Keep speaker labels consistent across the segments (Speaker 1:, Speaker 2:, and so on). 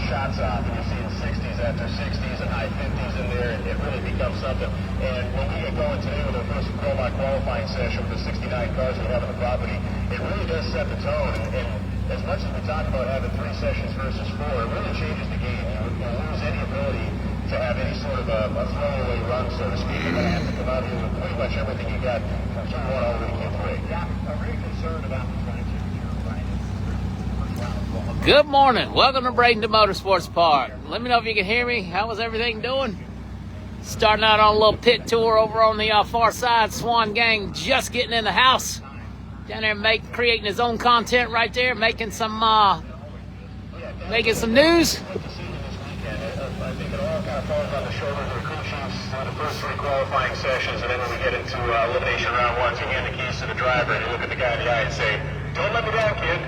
Speaker 1: shots off, and you're seeing 60s after 60s and high 50s in there, and it really becomes something. And when we get going today with our first pro-mod qualifying session with the 69 cars we have on the property, it really does set the tone. And as much as we talk about having 3 sessions versus 4, it really changes the game. You lose any ability to have any sort of a throwaway run, so to speak. You're going to have to come out here with pretty much everything you got from Q1 all the way to Q3. Yeah, I'm really concerned about the trying to
Speaker 2: Good morning. Welcome to Bradenton Motorsports Park. Let me know if you can hear me. How was everything doing? Starting out on a little pit tour over on the far side. Swan Gang just getting in the house. Down there creating his own content right there, making some news.
Speaker 1: I think it all kind of falls on the shoulders of the crew chiefs on the first 3 qualifying sessions, and then when we get into elimination round 1, you hand the keys to the driver and you look at the guy in the eye and say, "Don't let me down, kid.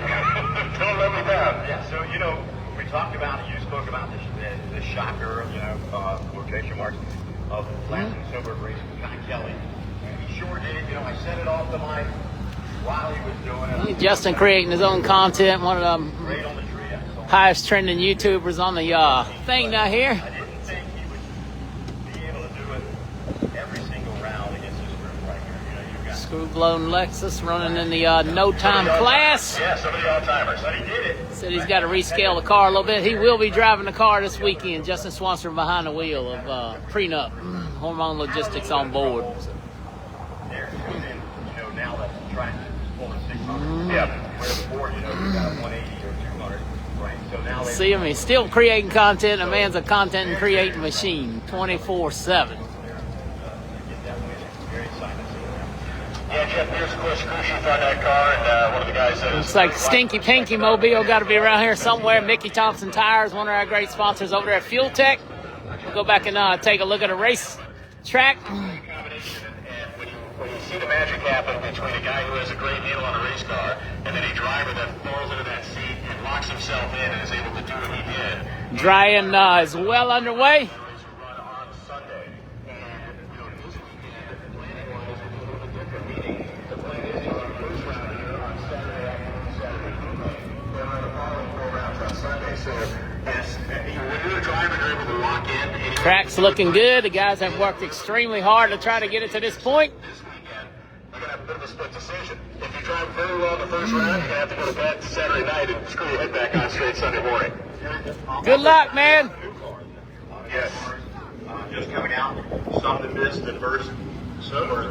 Speaker 1: Don't let me down."
Speaker 3: Yeah, so, we talked about, you spoke about the shocker, quotation marks, of last and sober racing with John Kelly. And he sure did. I set it off the mic while he was doing it.
Speaker 2: Justin creating his own content, one of the
Speaker 3: Great on the tree.
Speaker 2: highest trending YouTubers on the thing down here.
Speaker 3: I didn't think he would be able to do it every single round against this group right here. You've got
Speaker 2: Screw-blown Lexus running in the no-time class.
Speaker 1: Yeah, some of the all-timers.
Speaker 3: but he did it.
Speaker 2: Said he's got to rescale the car a little bit. He will be driving the car this weekend. Justin Swanson behind the wheel of Prenup. Hormone Logistics on board.
Speaker 3: There, now that the track is full of 600.
Speaker 1: Yeah.
Speaker 3: Where before, you've got 180 or 200. Right. So now they
Speaker 2: See him, he's still creating content. A man's a content and creating machine 24/7.
Speaker 1: Yeah, Jeff Pierce, of course, crew chief on that car, and one of the guys says...
Speaker 2: Looks like Stinky Pinky Mobile got to be around here somewhere. Mickey Thompson Tires, one of our great sponsors over there at Fuel Tech. We'll go back and take a look at a race track.
Speaker 1: Combination, and when you see the magic happen between a guy who has a great handle on a race car and then a driver that falls into that seat and locks himself in and is able to do what he did.
Speaker 2: Drying is well underway. Track's looking good. The guys have worked extremely hard to try to get it to this point.
Speaker 1: This weekend, you're going to have a bit of a split decision. If you drive very well in the first round, you're going to have to go to bed Saturday night and screw your head back on straight Sunday morning.
Speaker 2: Good luck, man.
Speaker 1: Yes.
Speaker 3: just coming out, something missed the first sober.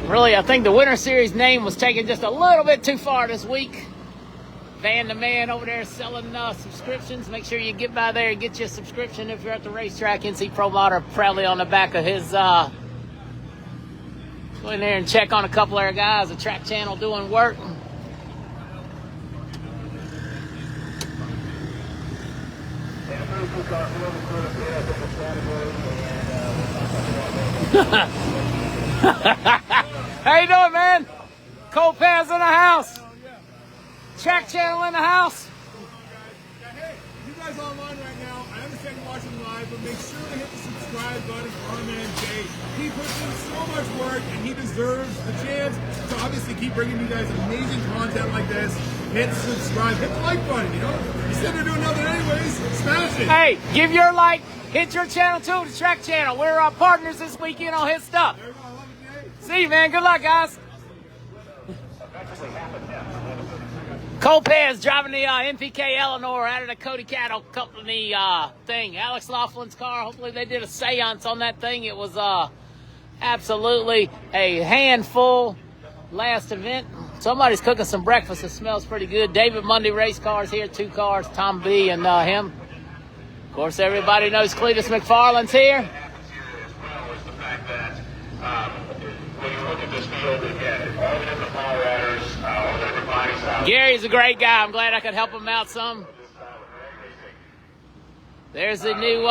Speaker 2: Really, I think the Winter Series name was taken just a little bit too far this week. Van the Man over there selling subscriptions. Make sure you get by there and get your subscription if you're at the racetrack. NC Pro Motor proudly on the back of his. Go in there and check on a couple of our guys. The track channel doing work. How you doing, man? Cold Pans in the house. Track channel in the house.
Speaker 4: Hey, you guys online right now, I understand you're watching live, but make sure to hit the subscribe button for our man Jay. He puts in so much work, and he deserves the chance to obviously keep bringing you guys amazing content like this. Hit subscribe, hit the like button, you know? You said they're doing nothing anyways, smash it.
Speaker 2: Hey, give your like, hit your channel too, the track channel. We're partners this weekend on his stuff.
Speaker 4: There you go, I love it, Jay.
Speaker 2: See you, man. Good luck, guys. Cole Pez driving the MPK Eleanor out of the Cody Cattle Company thing. Alex Laughlin's car. Hopefully they did a seance on that thing. It was absolutely a handful last event. Somebody's cooking some breakfast. It smells pretty good. David Mundy race cars here. 2 cars, Tom B and him. Of course, everybody knows Cletus McFarland's here.
Speaker 1: When you look at this field again, all the different power adders, all the different body styles.
Speaker 2: Gary's a great guy. I'm glad I could help him out some. There's the new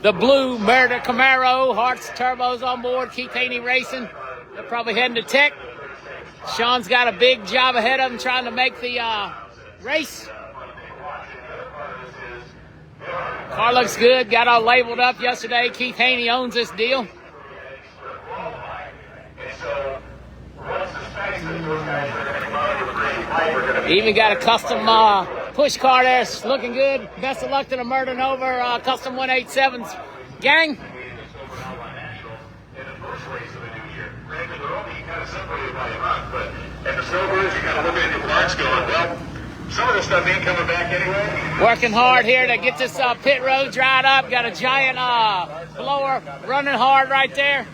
Speaker 2: the blue Merida Camaro, Hearts turbos on board. Keith Haney Racing. They're probably heading to Tech. Sean's got a big job ahead of him trying to make the race. Car looks good. Got all labeled up yesterday. Keith Haney owns this deal.
Speaker 1: So, what's the space that those guys are going to come out with a green pipe are going to
Speaker 2: Even got a custom push car there. It's looking good. Best of luck to the Murder Nova Custom 187's gang.
Speaker 1: Granted, they're only kind of separated by a month, but and the silvers, you kind of look at your marks going, well, some of this stuff ain't coming back anyway.
Speaker 2: Working hard here to get this pit road dried up. Got a giant blower running hard right there.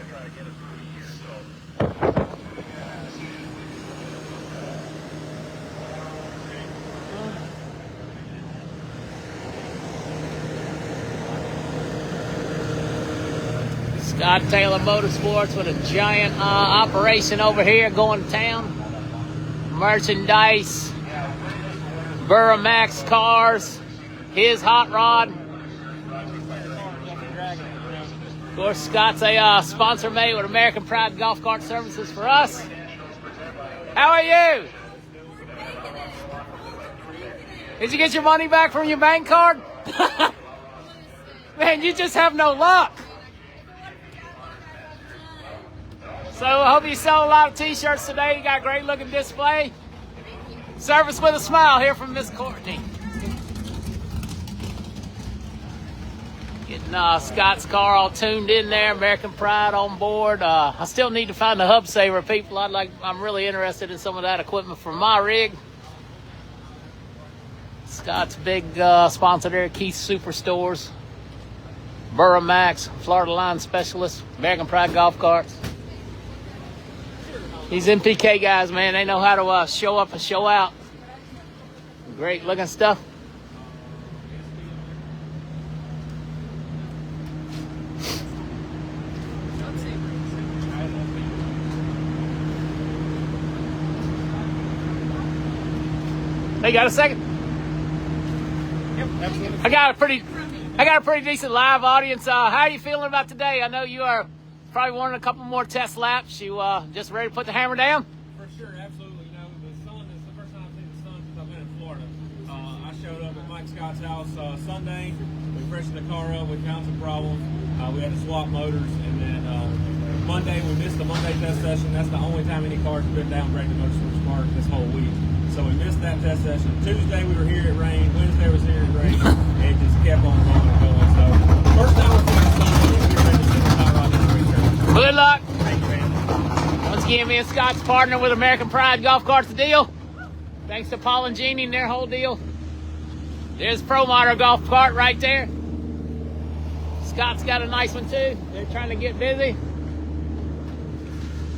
Speaker 2: Scott Taylor Motorsports with a giant operation over here going to town. Merchandise, Buramax cars, his hot rod. Of course, Scott's a sponsor mate with American Pride Golf Cart Services for us. How are you? Did you get your money back from your bank card? Man, you just have no luck. So I hope you sold a lot of t-shirts today. You got a great looking display. Service with a smile here from Miss Courtney. Getting Scott's car all tuned in there. American Pride on board. I still need to find the hub saver people. I'm really interested in some of that equipment for my rig. Scott's big sponsor there, Keith Superstores, Buramax, Florida Line Specialist, American Pride Golf Carts. These MPK guys, man, they know how to show up and show out. Great looking stuff. Hey, got a second?
Speaker 4: Yep, absolutely.
Speaker 2: I got a pretty decent live audience. How are you feeling about today? I know you are probably wanting a couple more test laps. You just ready to put the hammer down?
Speaker 4: For sure, absolutely. You know, the sun is the first time I've seen the sun since I've been in Florida. I showed up at Mike Scott's house Sunday. We freshened the car up. We found some problems. We had to swap motors, and then Monday we missed the Monday test session. That's the only time any cars have been down Bradenton Motorsports Park this whole week. So we missed that test session. Tuesday we were here, it rained. Wednesday was here, it rained. And it just kept on going and going. So first time we're seeing the sun, we're ready to see the hot rod this week.
Speaker 2: Good luck.
Speaker 4: Thank you, man.
Speaker 2: Once again, me and Scott's partner with American Pride Golf Carts deal. Thanks to Paul and Jeannie and their whole deal. There's Pro Motor Golf Cart right there. Scott's got a nice one too. They're trying to get busy.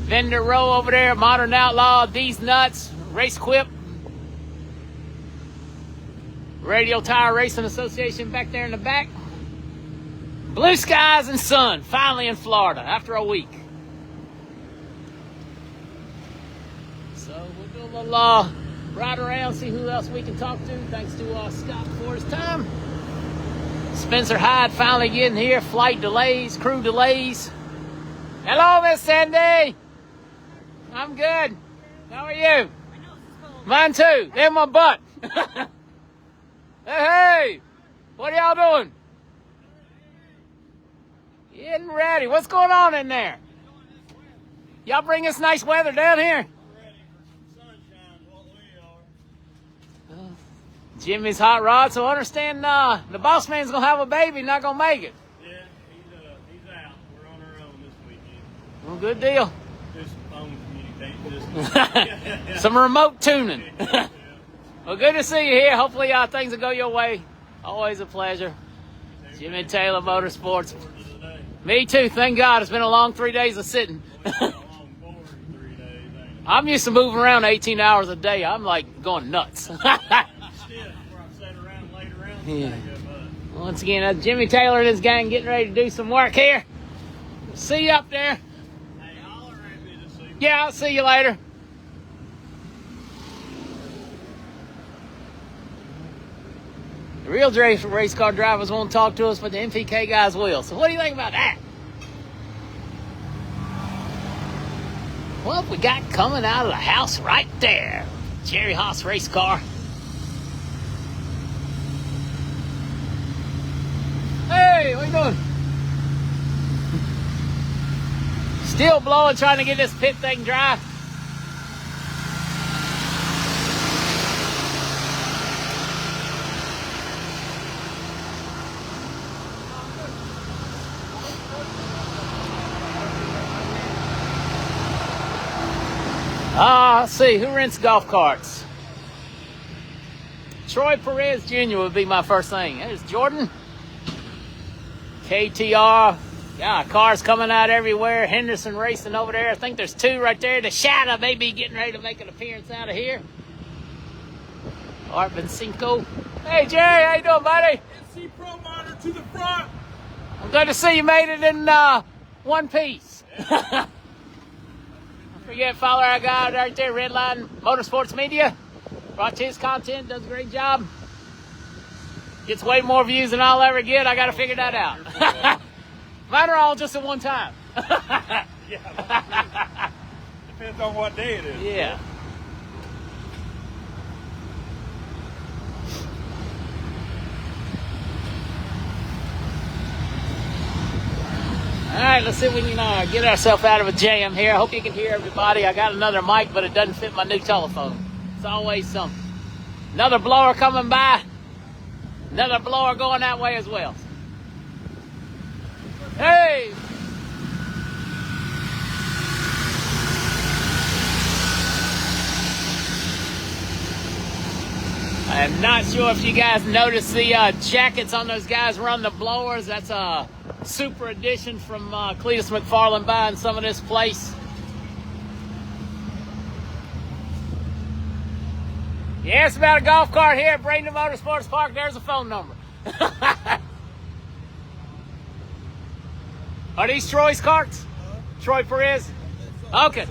Speaker 2: Vendor row over there, Modern Outlaw, These Nuts, Race Quip. Radio Tire Racing Association back there in the back. Blue skies and sun, finally in Florida after a week. So we'll do a little ride around, see who else we can talk to. Thanks to Scott for his time. Spencer Hyde finally getting here. Flight delays, crew delays. Hello, Miss Sandy. I'm good. How are you? Mine too. They're my butt. Hey, what are y'all doing? Getting ready. What's going on in there? Y'all bring us nice weather down here. Jimmy's hot rod, so understand the boss man's gonna have a baby, not gonna make it.
Speaker 5: Yeah, he's out. We're on our own this weekend.
Speaker 2: Well, good deal.
Speaker 5: Do some phone communication.
Speaker 2: Some remote tuning. Well, good to see you here. Hopefully things will go your way. Always a pleasure. Jimmy Taylor Motorsports. Me too, thank God. It's been a long 3 days of sitting. I'm used to moving around 18 hours a day. I'm like going nuts. Yeah. Once again, that's Jimmy Taylor and his gang getting ready to do some work here. See you up there. Yeah, I'll see you later. The real race car drivers won't talk to us, but the MPK guys will. So what do you think about that? What we got coming out of the house right there? Jerry Haas race car. Hey, what you doing? Still blowing, trying to get this pit thing dry. Let's see, who rents golf carts? Troy Perez Jr. would be my first thing. There's Jordan. KTR. Yeah, cars coming out everywhere. Henderson Racing over there. I think there's two right there. The Shadow may be getting ready to make an appearance out of here. Art Vincenco. Hey, Jerry, how you doing, buddy?
Speaker 4: NC Pro Monitor to the front.
Speaker 2: I'm glad to see you made it in one piece. Don't forget, follow our guy right there, Redline Motorsports Media. Brought you his content, does a great job. Gets way more views than I'll ever get. I got to figure that out. Mine are all just at one time.
Speaker 5: Yeah. Depends on what day it is.
Speaker 2: Yeah. All right, let's see if we can get ourselves out of a jam here. I hope you can hear everybody. I got another mic, but it doesn't fit my new telephone. It's always something. Another blower coming by. Another blower going that way as well. Hey! I'm not sure if you guys noticed the jackets on those guys running the blowers. That's a super edition from Cletus McFarland buying some of this place. Yeah, it's about a golf cart here at Bradenton Motorsports Park. There's a phone number. Are these Troy's carts? Troy Perez? Okay.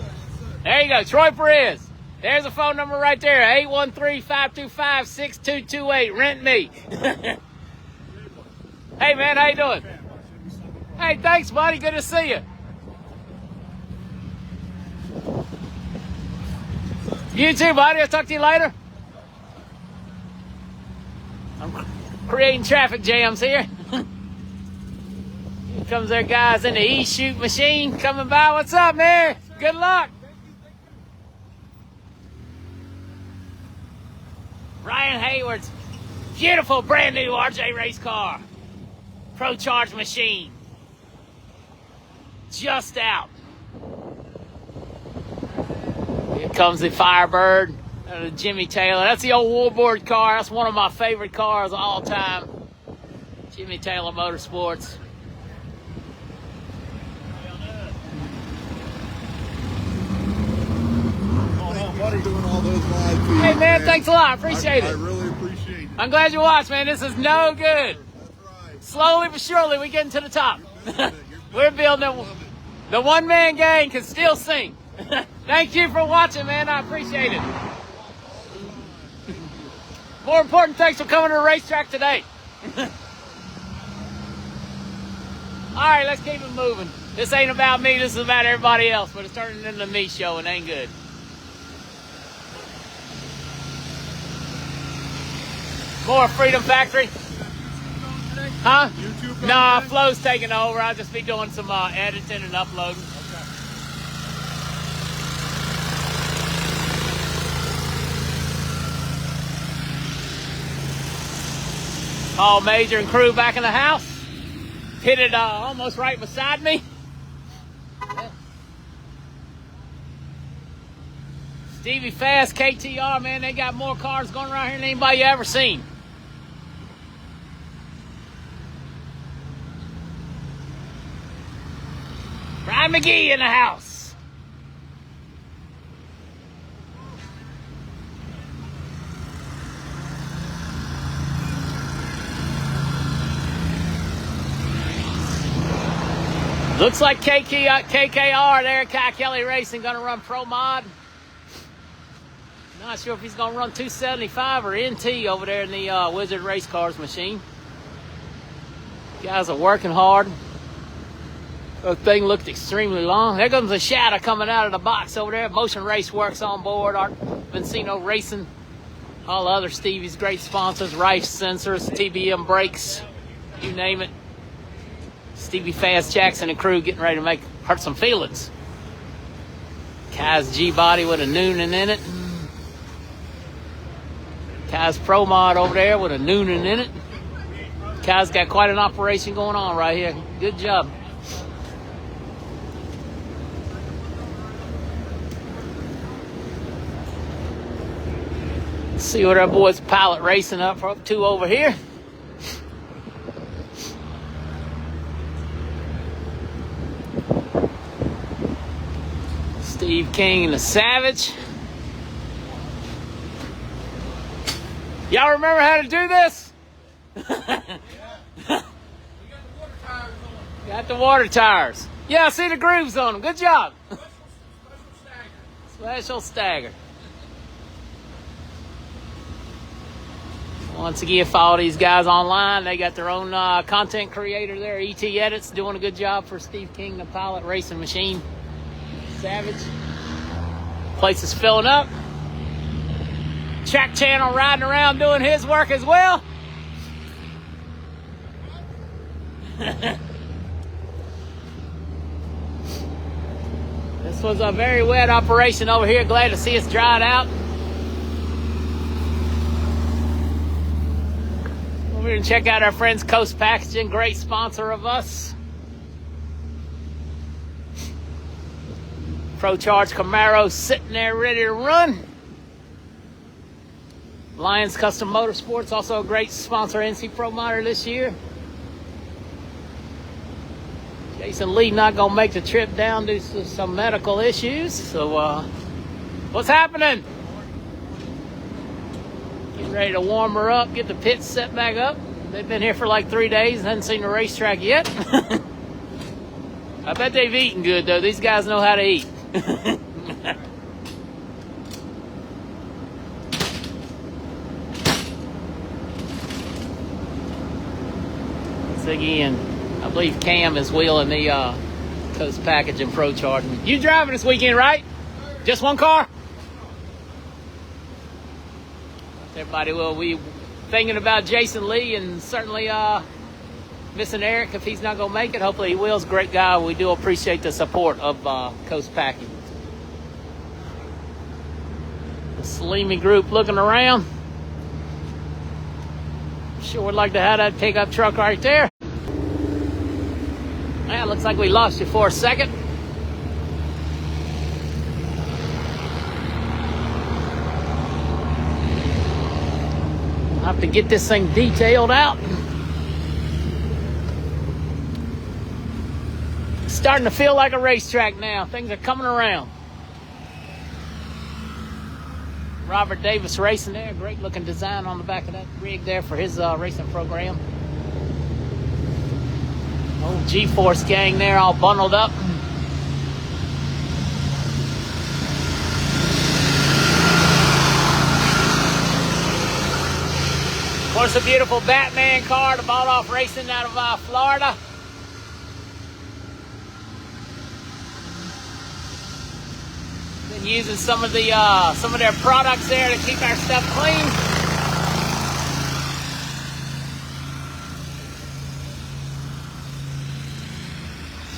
Speaker 2: There you go, Troy Perez. There's a phone number right there, 813-525-6228. Rent me. Hey, man, how you doing? Hey, thanks, buddy. Good to see you. You too, buddy. I'll talk to you later. I'm creating traffic jams here. Here comes their guys in the E-Shoot machine coming by. What's up, man? Good luck. Ryan Hayward's beautiful brand new RJ race car. Pro Charge machine. Just out. Here comes the Firebird. Jimmy Taylor. That's the old Warbird car. That's one of my favorite cars of all time. Jimmy Taylor Motorsports.
Speaker 4: Doing all those live feeds,
Speaker 2: Hey, man, thanks a lot. Appreciate
Speaker 4: I
Speaker 2: it.
Speaker 4: really appreciate it.
Speaker 2: I'm glad you watched, man. This is no good.
Speaker 4: That's right.
Speaker 2: Slowly but surely, we're getting to the top. We're building it. The one-man gang can still sing. Thank you for watching, man. I appreciate it. More important, thanks for coming to the racetrack today. All right, let's keep it moving. This ain't about me. This is about everybody else, but it's turning into a me show and ain't good. More Freedom Factory. Huh?
Speaker 4: YouTube
Speaker 2: Nah, Flo's taking over. I'll just be doing some editing and uploading. Paul Major and crew back in the house. Pitted almost right beside me. Stevie Fast, KTR, man, they got more cars going around here than anybody you ever seen. Brian McGee in the house. Looks like KKR there, Kai Kelly Racing, going to run Pro Mod. Not sure if he's going to run 275 or NT over there in the Wizard Race Cars machine. Guys are working hard. The thing looked extremely long. There comes a Shadow coming out of the box over there. Motion Race Works on board. Art Vincino Racing. All the other Stevie's great sponsors. Rice Sensors, TBM Brakes. You name it. Stevie Fast Jackson and crew getting ready to hurt some feelings. Kai's G-Body with a Noonan in it. Kai's Pro Mod over there with a Noonan in it. Kai's got quite an operation going on right here. Good job. See what our boys Pilot Racing up to over here. Steve King and the Savage. Y'all remember how to do this? Got the water tires. Yeah, I see the grooves on them. Good job. Special stagger. Once again, follow these guys online. They got their own content creator there, ET Edits, doing a good job for Steve King, the Pilot Racing Machine. Savage. Place is filling up. Track Channel riding around doing his work as well. This was a very wet operation over here. Glad to see it's dried out. Over here and check out our friends Coast Packaging, great sponsor of us. Pro Charge Camaro sitting there ready to run. Lions Custom Motorsports, also a great sponsor, NC Pro Motor this year. Jason Lee not gonna make the trip down due to some medical issues. So, what's happening? Getting ready to warm her up, get the pits set back up. They've been here for like 3 days, haven't seen the racetrack yet. I bet they've eaten good though. These guys know how to eat. Once again, I believe Cam is wheeling the Coast Packaging Pro Charge. You driving this weekend, right? Just one car? Everybody will be thinking about Jason Lee and certainly missing Eric if he's not going to make it. Hopefully he will. He's a great guy. We do appreciate the support of Coast Packaging. The Salimi group looking around. Sure would like to have that pickup truck right there. Yeah, looks like we lost you for a second. I'll have to get this thing detailed out. It's starting to feel like a racetrack now. Things are coming around. Robert Davis Racing there. Great looking design on the back of that rig there for his racing program. Old G-Force gang there all bundled up. Of course, a beautiful Batman car to bought off racing out of Florida. Been using some of their products there to keep our stuff clean.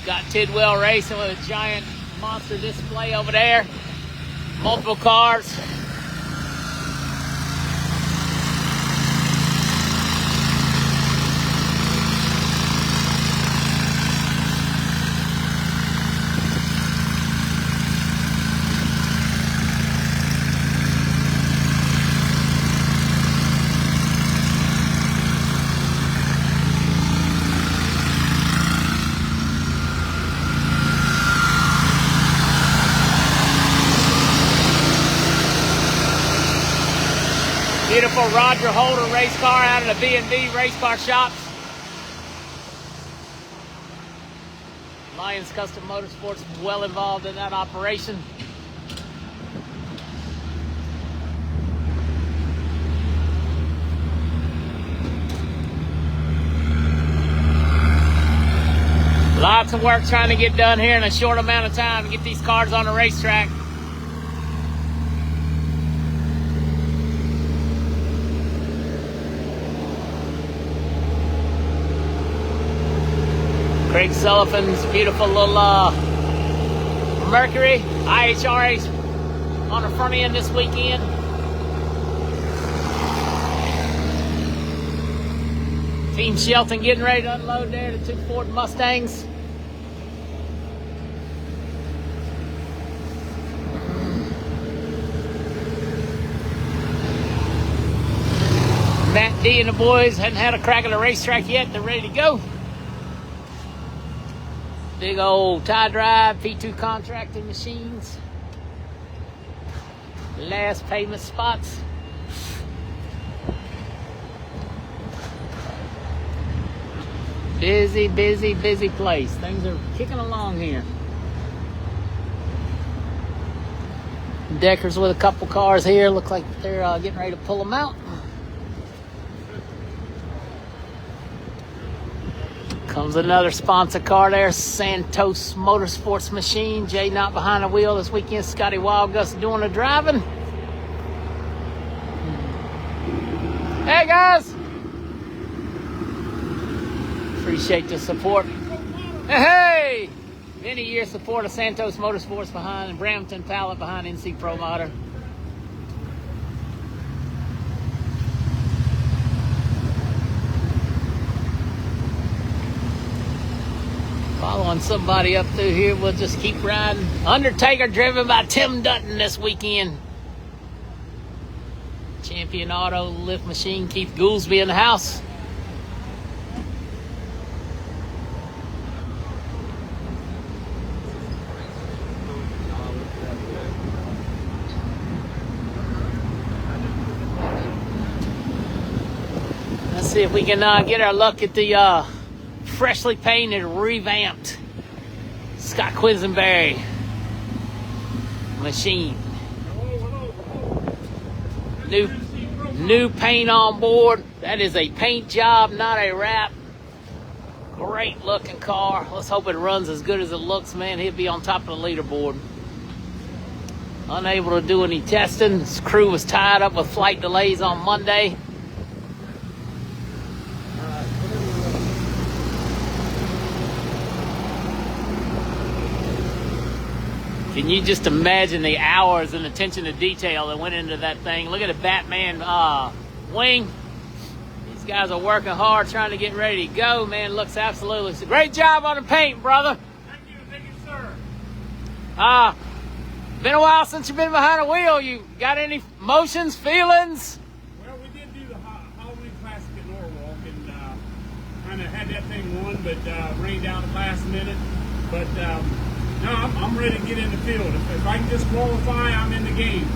Speaker 2: Scott Tidwell Racing with a giant monster display over there. Multiple cars. Beautiful Roger Holder race car out of the B&B race car shops. Lions Custom Motorsports well involved in that operation. Lots of work trying to get done here in a short amount of time to get these cars on the racetrack. Craig Sullivan's beautiful little Mercury IHRA on the front end this weekend. Team Shelton getting ready to unload there the two Ford Mustangs. Matt D and the boys hadn't had a crack at the racetrack yet. They're ready to go. Big old tie drive, P2 contracting machines. Last pavement spots. Busy, busy, busy place. Things are kicking along here. Deckers with a couple cars here. Look like they're getting ready to pull them out. Comes another sponsor car there, Santos Motorsports Machine. Jay not behind the wheel this weekend. Scotty Wildgus doing the driving. Hey guys! Appreciate the support. Hey! Many years support of Santos Motorsports behind and Bradenton Pallet behind NC Pro Motor. Following somebody up through here, we'll just keep riding. Undertaker driven by Tim Dutton this weekend. Champion Auto Lift Machine, Keith Goolsby in the house. Let's see if we can get our luck at the freshly painted, revamped Scott Quisenberry machine. New paint on board. That is a paint job, not a wrap. Great looking car. Let's hope it runs as good as it looks, man. He'll be on top of the leaderboard. Unable to do any testing. His crew was tied up with flight delays on Monday. Can you just imagine the hours and attention to detail that went into that thing? Look at the Batman wing. These guys are working hard trying to get ready to go, man. Looks absolutely great job on the paint, brother.
Speaker 5: Thank you, sir.
Speaker 2: Been a while since you've been behind a wheel. You got any emotions, feelings?
Speaker 5: Well, we did do the Halloween Classic at Norwalk and kind of had that thing won, but rained out at the last minute. But no, I'm ready to get in the field. If I can just qualify, I'm in the game.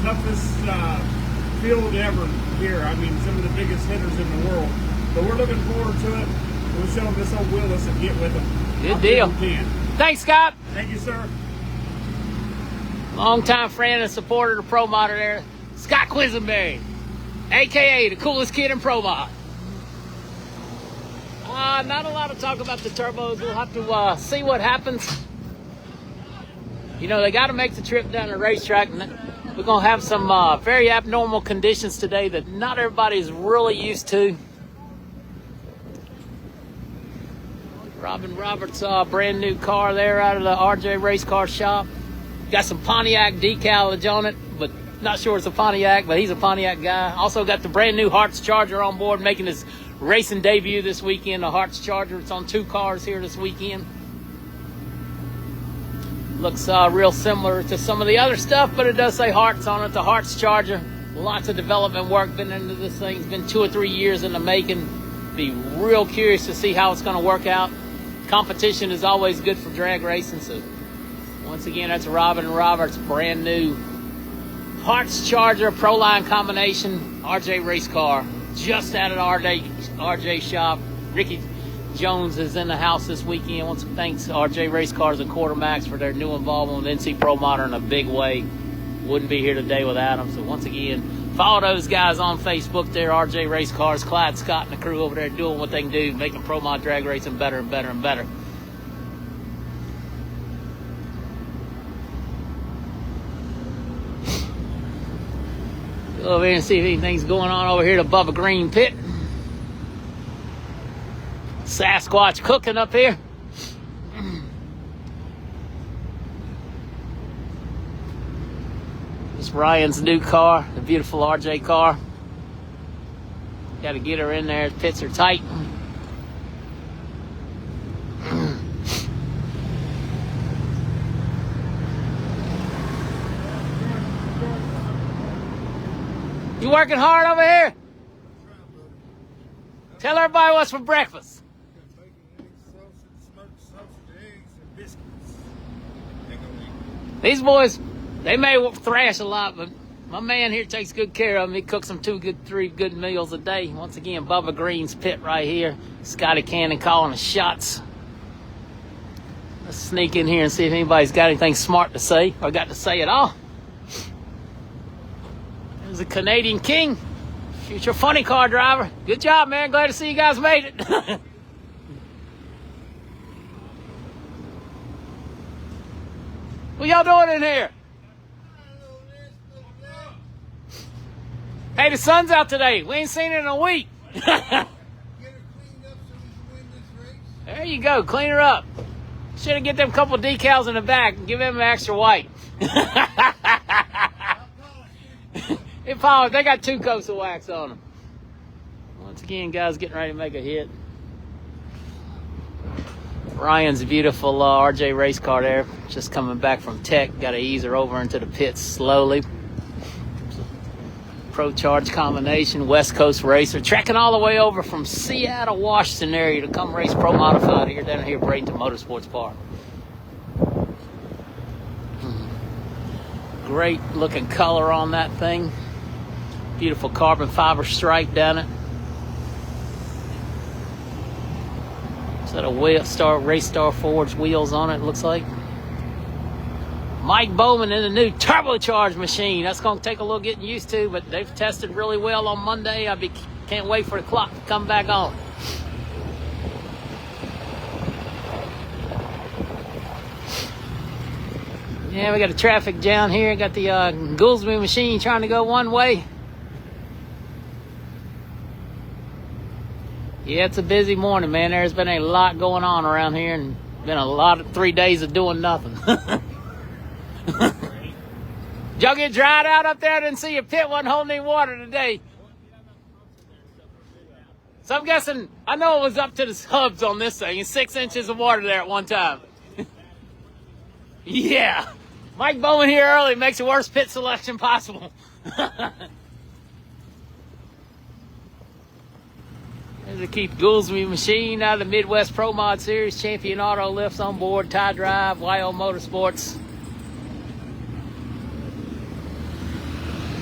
Speaker 5: Toughest field ever here. I mean, some of the biggest hitters in the world. But we're looking forward to it. We'll show them this old Willis and get with them.
Speaker 2: Good deal. Thanks, Scott.
Speaker 5: Thank you, sir.
Speaker 2: Longtime friend and supporter of the Pro Mod there, Scott Quisenberry, a.k.a. the coolest kid in Pro Mod. Not a lot of talk about the turbos. We'll have to see what happens. You know, they got to make the trip down the racetrack. And we're going to have some very abnormal conditions today that not everybody's really used to. Robin Roberts' brand new car there out of the RJ Race Car Shop. Got some Pontiac decalage on it, but not sure it's a Pontiac, but he's a Pontiac guy. Also got the brand new Hearts Charger on board, making his racing debut this weekend. The Hearts Charger, it's on 2 cars here this weekend. Looks real similar to some of the other stuff, but it does say Hearts on it, the Hearts Charger. Lots of development work been into this thing. It's been 2 or 3 years in the making. Be real curious to see how it's going to work out. Competition is always good for drag racing, so once again, that's Robin Roberts' brand new Hearts Charger Pro Line combination RJ race car, just out of the RJ shop. Ricky Jones is in the house this weekend. Wants to thank RJ Race Cars and Quartermax for their new involvement with NC Pro Motor in a big way. Wouldn't be here today without them. So once again, follow those guys on Facebook there, RJ Race Cars, Clyde Scott and the crew over there doing what they can do, making Pro Mod drag racing better and better and better. Go over here and see if anything's going on over here at Bubba Green Pit. Sasquatch cooking up here. This is Ryan's new car, the beautiful RJ car. Got to get her in there. Pits are tight. You working hard over here? Tell everybody what's for breakfast.
Speaker 4: Bacon, eggs, sausage, smoked sausage, eggs, and biscuits. They're gonna eat.
Speaker 2: These boys, they may thrash a lot, but my man here takes good care of them. He cooks them 3 good meals a day. Once again, Bubba Green's pit right here. Scotty Cannon calling the shots. Let's sneak in here and see if anybody's got anything smart to say or got to say at all. There's a Canadian King, future funny car driver. Good job, man. Glad to see you guys made it. What y'all doing in here? Hey, the sun's out today. We ain't seen it in a week.
Speaker 4: Get her cleaned up so we can win this race.
Speaker 2: There you go. Clean her up. Should have get them couple decals in the back and give them an extra white. They got 2 coats of wax on them. Once again, guys, getting ready to make a hit. Ryan's beautiful RJ race car there. Just coming back from Tech. Got to ease her over into the pits slowly. Pro Charge combination, West Coast racer. Trekking all the way over from Seattle, Washington area to come race Pro Modified here down here at Bradenton Motorsports Park. Great looking color on that thing. Beautiful carbon fiber stripe down it. Set of Race Star Forge wheels on it, looks like. Mike Bowman in the new turbocharged machine. That's going to take a little getting used to, but they've tested really well on Monday. Can't wait for the clock to come back on. Yeah, we got a traffic jam here. Got the Goolsby machine trying to go one way. Yeah, it's a busy morning, man. There's been a lot going on around here and been a lot of 3 days of doing nothing. Did y'all get dried out up there? I didn't see your pit wasn't holding any water today. So I'm guessing, I know it was up to the hubs on this thing. It's 6 inches of water there at one time. Yeah. Mike Bowman here early makes the worst pit selection possible. There's a Keith Goolsby machine out of the Midwest Pro Mod Series. Champion Auto lifts on board. Tie Drive, YO Motorsports.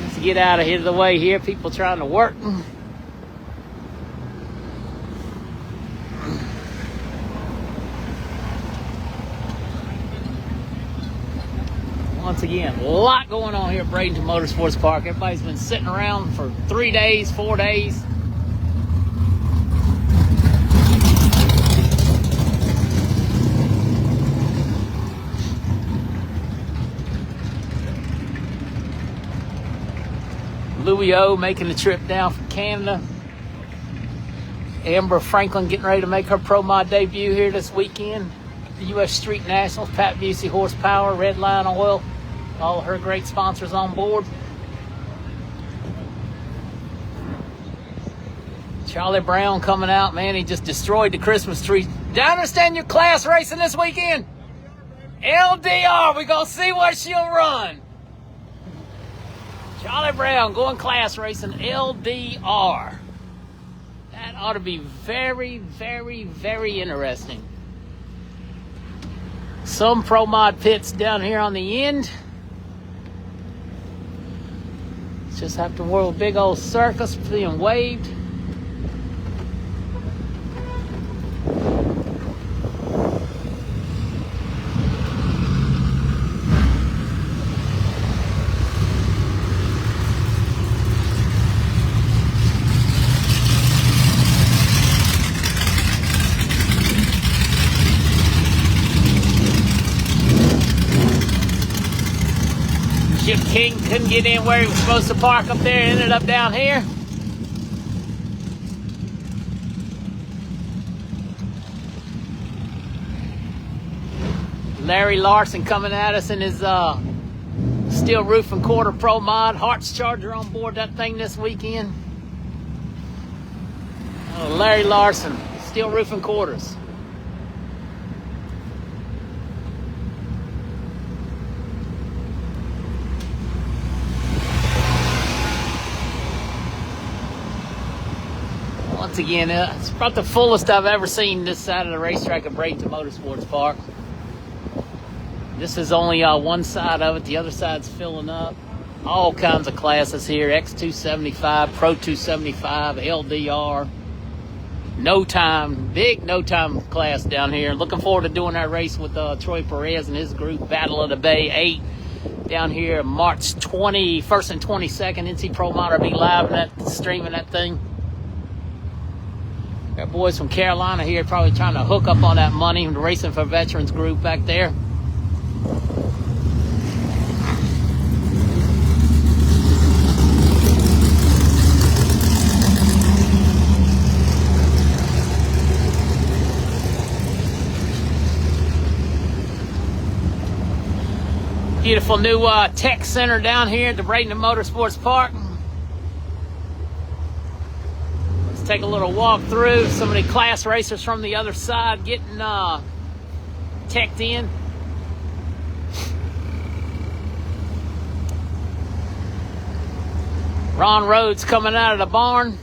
Speaker 2: Let's get out of here the way here. People trying to work. Once again, a lot going on here at Bradenton Motorsports Park. Everybody's been sitting around for 3 days, 4 days. Louis O making the trip down from Canada. Amber Franklin getting ready to make her Pro Mod debut here this weekend. The U.S. Street Nationals, Pat Busey Horsepower, Red Line Oil, all of her great sponsors on board. Charlie Brown coming out, man, he just destroyed the Christmas tree. Did I understand your class racing this weekend? LDR, we gonna see what she'll run. Charlie Brown going class racing LDR. That ought to be very, very, very interesting. Some Pro Mod pits down here on the end. Just have to whirl a big old circus being waved. Chip King couldn't get in where he was supposed to park up there, ended up down here. Larry Larson coming at us in his steel roof and quarter Pro Mod. Hearts Charger on board that thing this weekend. Oh, Larry Larson, steel roof and quarters. Once again, it's about the fullest I've ever seen this side of the racetrack at Bradenton Motorsports Park. This is only one side of it. The other side's filling up. All kinds of classes here. X275, Pro 275, LDR. No time. Big no time class down here. Looking forward to doing that race with Troy Perez and his group. Battle of the Bay 8 down here March 21st and 22nd. NC Pro Motor be live streaming that thing. Got boys from Carolina here probably trying to hook up on that money. The Racing for Veterans group back there. Beautiful new tech center down here at the Bradenton Motorsports Park. Let's take a little walk through. Some of the class racers from the other side getting teched in. Ron Rhodes coming out of the barn.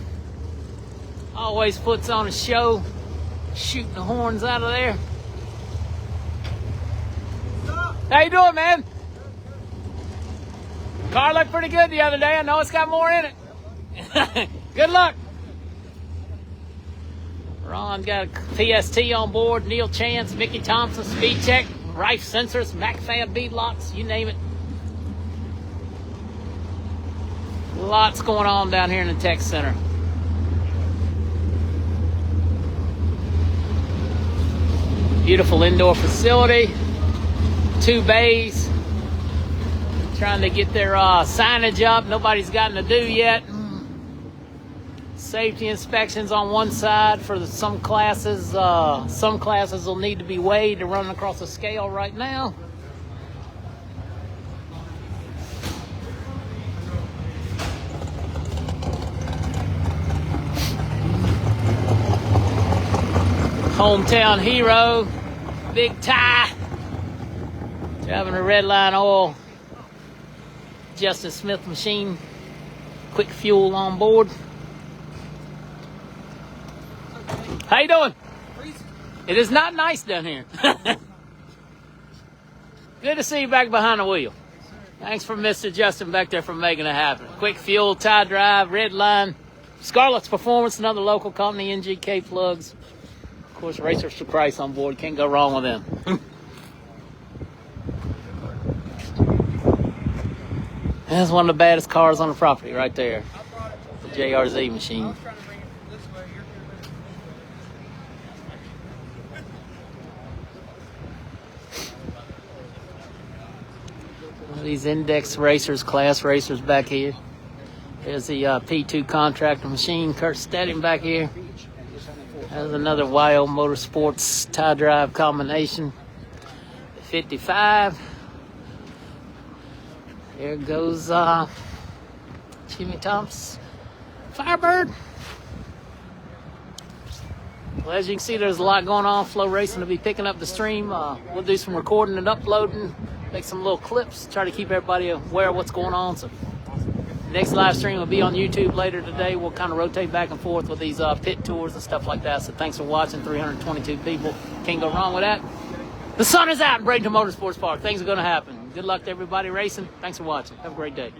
Speaker 2: Always puts on a show, shooting the horns out of there. How you doing, man? Car looked pretty good the other day. I know it's got more in it. Good luck. Ron's got a PST on board. Neil Chance, Mickey Thompson, Speed Check, Rife Sensors, MacFab beadlocks, you name it. Lots going on down here in the tech center. Beautiful indoor facility. 2 bays. Trying to get their signage up. Nobody's gotten to do yet. Safety inspections on one side for some classes. Some classes will need to be weighed to run across the scale right now. Hometown hero, Big Ty. Driving a Redline oil Justin Smith machine, quick fuel on board. How you doing? It is not nice down here. Good to see you back behind the wheel. Thanks for Mr. Justin back there for making it happen. Quick fuel, tie drive, Redline, Scarlett's Performance, another local company, NGK plugs. Of course, Racers for Price on board. Can't go wrong with them. That's one of the baddest cars on the property right there. The JRZ machine. These index racers, class racers back here. There's the P2 contractor machine, Kurt Steding back here. There's another YO Motorsports tie drive combination. 55. There goes Jimmy Thompson Firebird. Well, as you can see, there's a lot going on. Flow Racing will be picking up the stream. We'll do some recording and uploading, make some little clips, try to keep everybody aware of what's going on. So next live stream will be on YouTube later today. We'll kind of rotate back and forth with these pit tours and stuff like that. So thanks for watching. 322 people. Can't go wrong with that. The sun is out in Bradenton Motorsports Park. Things are going to happen. Good luck to everybody racing. Thanks for watching. Have a great day.